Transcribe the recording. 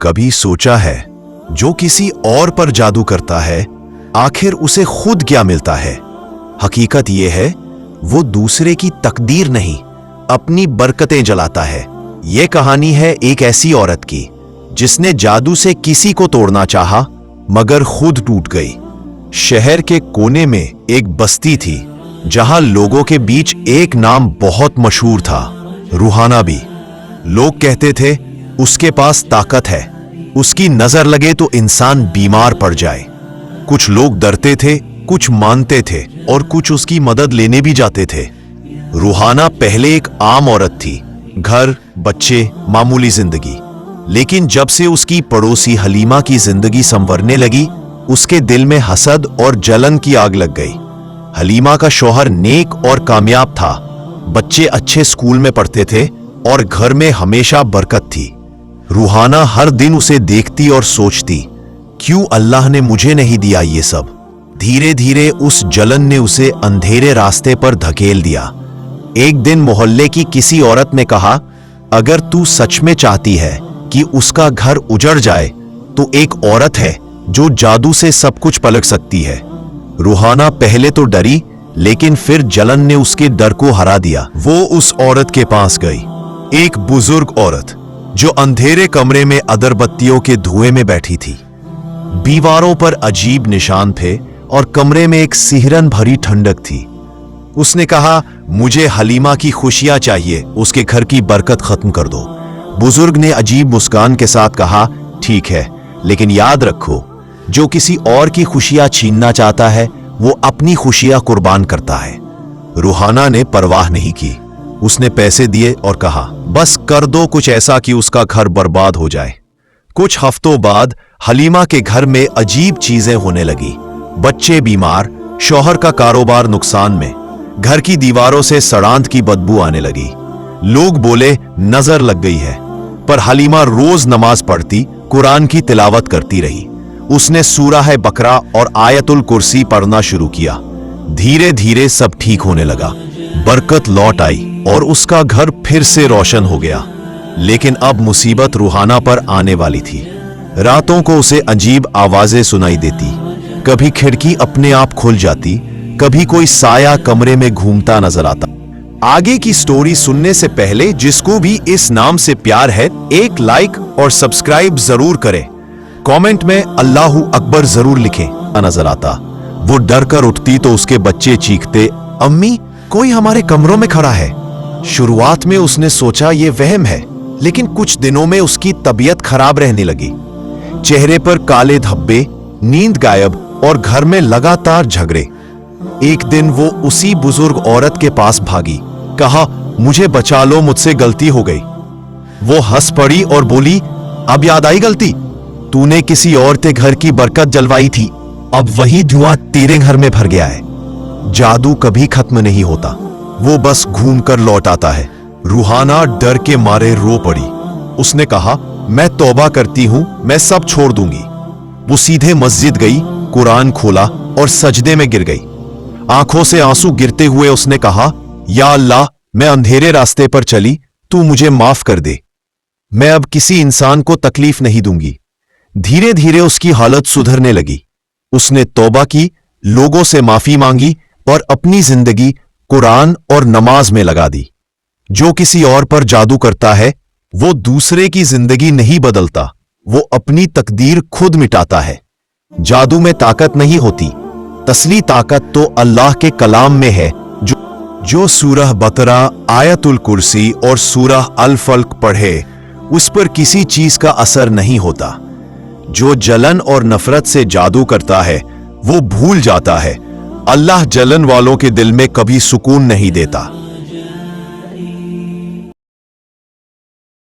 कभी सोचा है जो किसी और पर जादू करता है आखिर उसे खुद क्या मिलता है? हकीकत यह है वो दूसरे की तकदीर नहीं अपनी बरकतें जलाता है। ये कहानी है एक ऐसी औरत की जिसने जादू से किसी को तोड़ना चाहा मगर खुद टूट गई। शहर के कोने में एक बस्ती थी जहां लोगों के बीच एक नाम बहुत मशहूर था, रूहाना बी। लोग कहते थे उसके पास ताकत है, उसकी नजर लगे तो इंसान बीमार पड़ जाए। कुछ लोग डरते थे, कुछ मानते थे और कुछ उसकी मदद लेने भी जाते थे। रूहाना पहले एक आम औरत थी, घर, बच्चे, मामूली जिंदगी। लेकिन जब से उसकी पड़ोसी हलीमा की जिंदगी संवरने लगी, उसके दिल में हसद और जलन की आग लग गई। हलीमा का शौहर नेक और कामयाब था, बच्चे अच्छे स्कूल में पढ़ते थे और घर में हमेशा बरकत थी। रूहाना हर दिन उसे देखती और सोचती, क्यों अल्लाह ने मुझे नहीं दिया ये सब। धीरे धीरे उस जलन ने उसे अंधेरे रास्ते पर धकेल दिया। एक दिन मोहल्ले की किसी औरत ने कहा, अगर तू सच में चाहती है कि उसका घर उजड़ जाए तो एक औरत है जो जादू से सब कुछ पलट सकती है। रूहाना पहले तो डरी, लेकिन फिर जलन ने उसके डर को हरा दिया। वो उस औरत के पास गई, एक बुजुर्ग औरत जो अंधेरे कमरे में अगरबत्तियों के धुएं में बैठी थी। दीवारों पर अजीब निशान थे और कमरे में एक सिहरन भरी ठंडक थी। उसने कहा, मुझे हलीमा की खुशियां चाहिए, उसके घर की बरकत खत्म कर दो। बुजुर्ग ने अजीब मुस्कान के साथ कहा, ठीक है, लेकिन याद रखो, जो किसी और की खुशियां छीनना चाहता है वो अपनी खुशियां कुर्बान करता है। रूहाना ने परवाह नहीं की, उसने पैसे दिए और कहा, बस कर दो कुछ ऐसा कि उसका घर बर्बाद हो जाए। कुछ हफ्तों बाद हलीमा के घर में अजीब चीजें होने लगी। बच्चे बीमार, शौहर का कारोबार नुकसान में, घर की दीवारों से सड़ांत की बदबू आने लगी। लोग बोले नजर लग गई है, पर हलीमा रोज नमाज पढ़ती, कुरान की तिलावत करती रही। उसने सूरह बकरा और आयतुल कुर्सी पढ़ना शुरू किया। धीरे धीरे सब ठीक होने लगा, बरकत लौट आई और उसका घर फिर से रोशन हो गया। लेकिन अब मुसीबत रूहाना पर आने वाली थी। रातों को उसे अजीब आवाजें सुनाई देती, कभी खिड़की अपने आप खुल जाती, कभी कोई साया कमरे में घूमता नजर आता। आगे की स्टोरी सुनने से पहले जिसको भी इस नाम से प्यार है, एक लाइक और सब्सक्राइब जरूर करें। कमेंट में अल्लाहू अकबर जरूर लिखें। नजर आता, वो डर कर उठती तो उसके बच्चे चीखते, अम्मी कोई हमारे कमरों में खड़ा है। शुरुआत में उसने सोचा ये वहम है, लेकिन कुछ दिनों में उसकी तबीयत खराब रहने लगी। चेहरे पर काले धब्बे, नींद गायब और घर में लगातार झगड़े। एक दिन वो उसी बुजुर्ग औरत के पास भागी, कहा, मुझे बचा लो, मुझसे गलती हो गई। वो हंस पड़ी और बोली, अब याद आई गलती? तूने किसी और के घर की बरकत जलवाई थी, अब वही धुआं तेरे घर में भर गया है। जादू कभी खत्म नहीं होता, वो बस घूम कर लौट आता है। रूहाना डर के मारे रो पड़ी। उसने कहा, मैं तौबा करती हूं, मैं सब छोड़ दूंगी। वो सीधे मस्जिद गई, कुरान खोला और सजदे में गिर गई। आंखों से आंसू गिरते हुए उसने कहा, या अल्लाह, मैं अंधेरे रास्ते पर चली, तू मुझे माफ कर दे। मैं अब किसी इंसान को तकलीफ नहीं दूंगी। धीरे धीरे उसकी हालत सुधरने लगी। उसने तौबा की, लोगों से माफी मांगी और अपनी जिंदगी कुरान और नमाज में लगा दी। जो किसी और पर जादू करता है वो दूसरे की जिंदगी नहीं बदलता, वो अपनी तकदीर खुद मिटाता है। जादू में ताकत नहीं होती, असली ताकत तो अल्लाह के कलाम में है। जो सूरह बकरा, आयतुल कुर्सी और सूरह अल फल्क पढ़े, उस पर किसी चीज का असर नहीं होता। जो जलन और नफरत से जादू करता है वो भूल जाता है, अल्लाह जलन वालों के दिल में कभी सुकून नहीं देता।